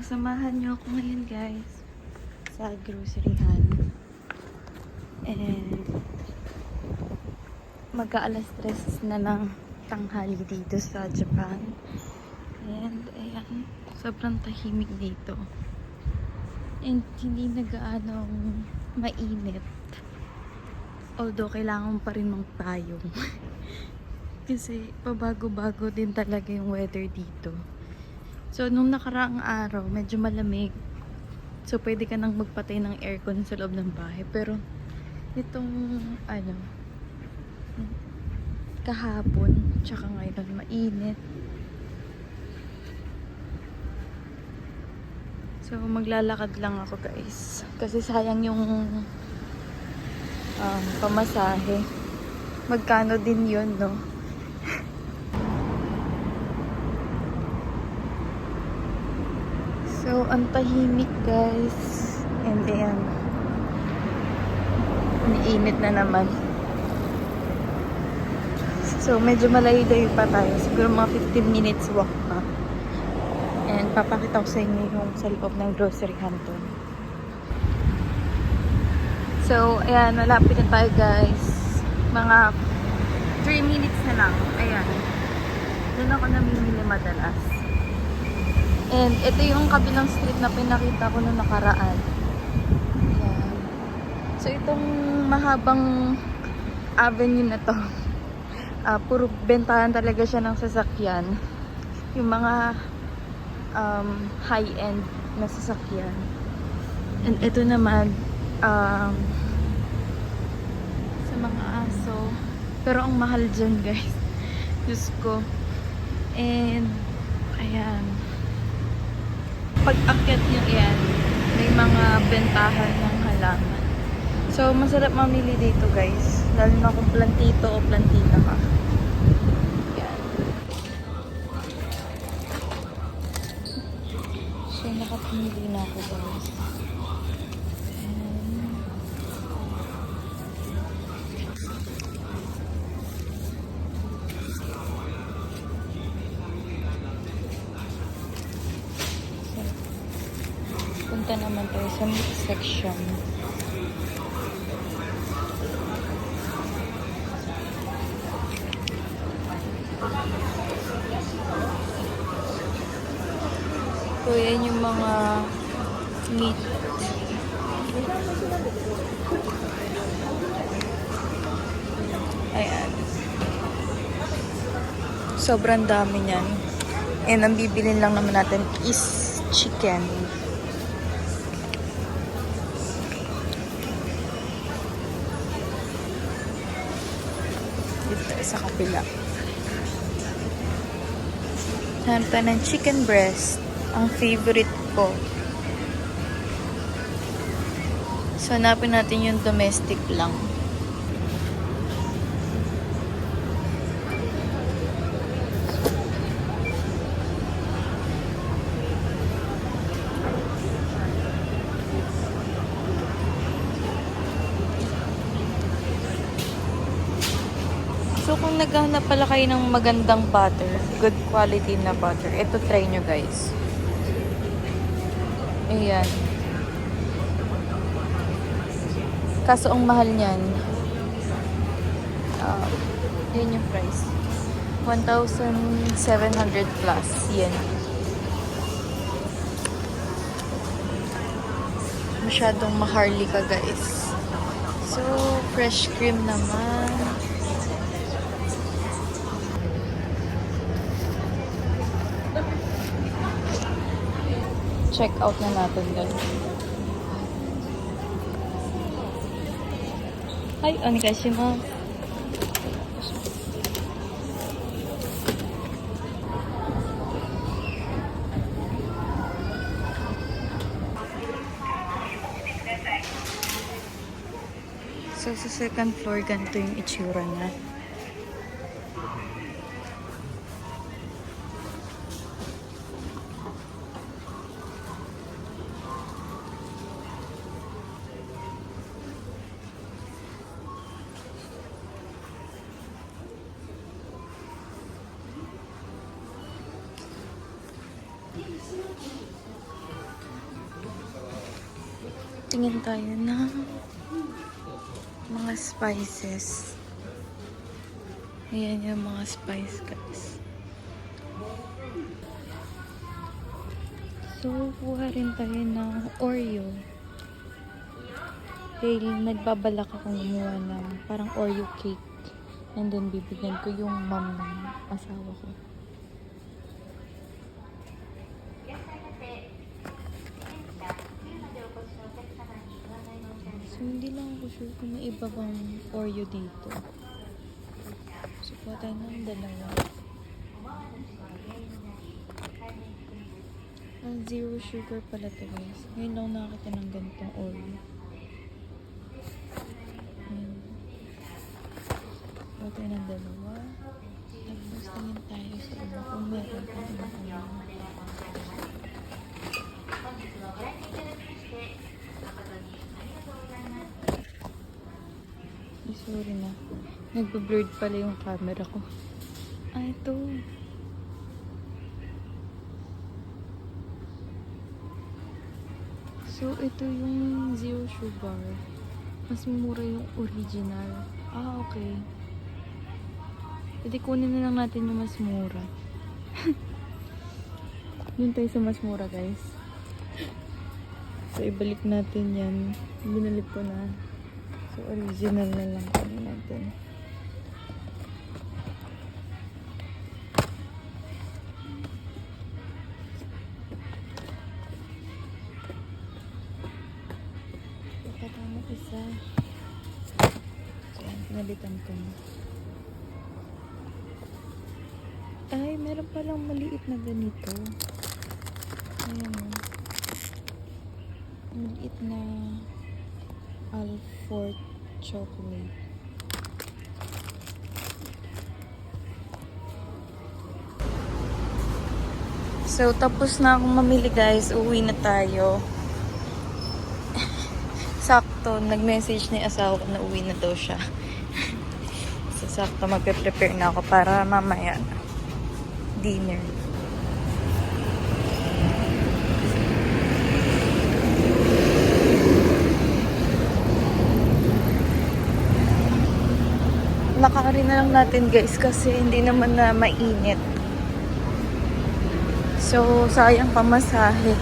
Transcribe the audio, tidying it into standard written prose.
samahan niyo ako ngayon guys sa groceryhan. And mag-aalas 3 na ng tanghali dito sa Japan. And ayan, sobrang tahimik dito. And hindi nagaanong mainit. Although kailangan pa rin magpayong. Kasi pabago-bago din talaga yung weather dito. So, nung nakaraang araw, medyo malamig. So, pwede ka nang magpatay ng aircon sa loob ng bahay. Pero, itong, kahapon, tsaka ngayon, mainit. So, maglalakad lang ako, guys. Kasi sayang yung pamasahe. Magkano din yun, no? So, ang tahimik guys. And ayan. Iniinit na naman. So, medyo malayo-layo pa tayo. Siguro mga 15 minutes walk pa. And papakita ko sa inyo yung sa loob ng grocery to. So, ayan. Malapit na tayo guys. Mga 3 minutes na lang. Ayan. Doon ako namimili madalas. And ito yung kabilang street na pinakita ko nung nakaraan. Ayan. So itong mahabang avenue na to, puro bentahan talaga siya ng sasakyan. Yung mga high-end na sasakyan. And ito naman, sa mga aso. Pero ang mahal dyan guys. Diyos ko. And ayan. Pag-akyat nyo yan, may mga bentahan ng halaman. So, masarap mamili dito guys. Lalo na kung plantito o plantita ka. Yan. So, nakapumili na ako guys. Punta naman tayo sa meat section. So, yan yung mga meat. Ayan. Sobrang dami niyan. And ang bibilin lang naman natin is chicken. Sa kapila. Hanap tayo ng chicken breast. Ang favorite ko. So, hanapin natin yung domestic lang. So, kung naghahanap pala kayo ng magandang butter, good quality na butter, ito try nyo guys. Ayan. Kaso ang mahal niyan. Yan yung price. 1,700 plus. Yan. Masyadong maharli ka guys. So, fresh cream naman. Check out na natin doon. Hi, onegaishimasu. So, sa second floor, ganito yung itsura niya. Tingin tayo ng mga spices. Ayan yung mga spice, guys. So, kuha rin tayo ng Oreo. Dahil nagbabalak akong gumawa ng parang Oreo cake. And then, bibigyan ko yung mom ng asawa ko. So, hindi lang ako sure kung may iba bang Oreo dito. So, kuha tayo ng dalawa. Zero sugar pala to, guys. Ngayon lang nakakita ng ganitong Oreo. Ayan. Kuha tayo ng dalawa. Tapos tingin tayo sa iba kung meron pa ibang Oreo. Sorry na. Nagbe-blurred pala yung camera ko. Ah, ito. So, ito yung zero sugar. Mas mura yung original. Ah, okay. Pwede kunin na lang natin yung mas mura. Yun tayo sa mas mura, guys. So, ibalik natin yan. Binalik ko na. So, original na lang kunin natin. Pagkatama isa. So, yan. Pinalitan ko na. Ay, meron palang maliit na ganito. Ayan o. Maliit na Alfort chocolate. So, tapos na akong mamili, guys. Uwi na tayo. Sakto, nag-message na yung asawa ko na uwi na daw siya. So, sakto, magpe-prepare na ako para mamaya dinner. Lakarin na lang natin, guys, kasi hindi naman na mainit. So, sayang pamasahe.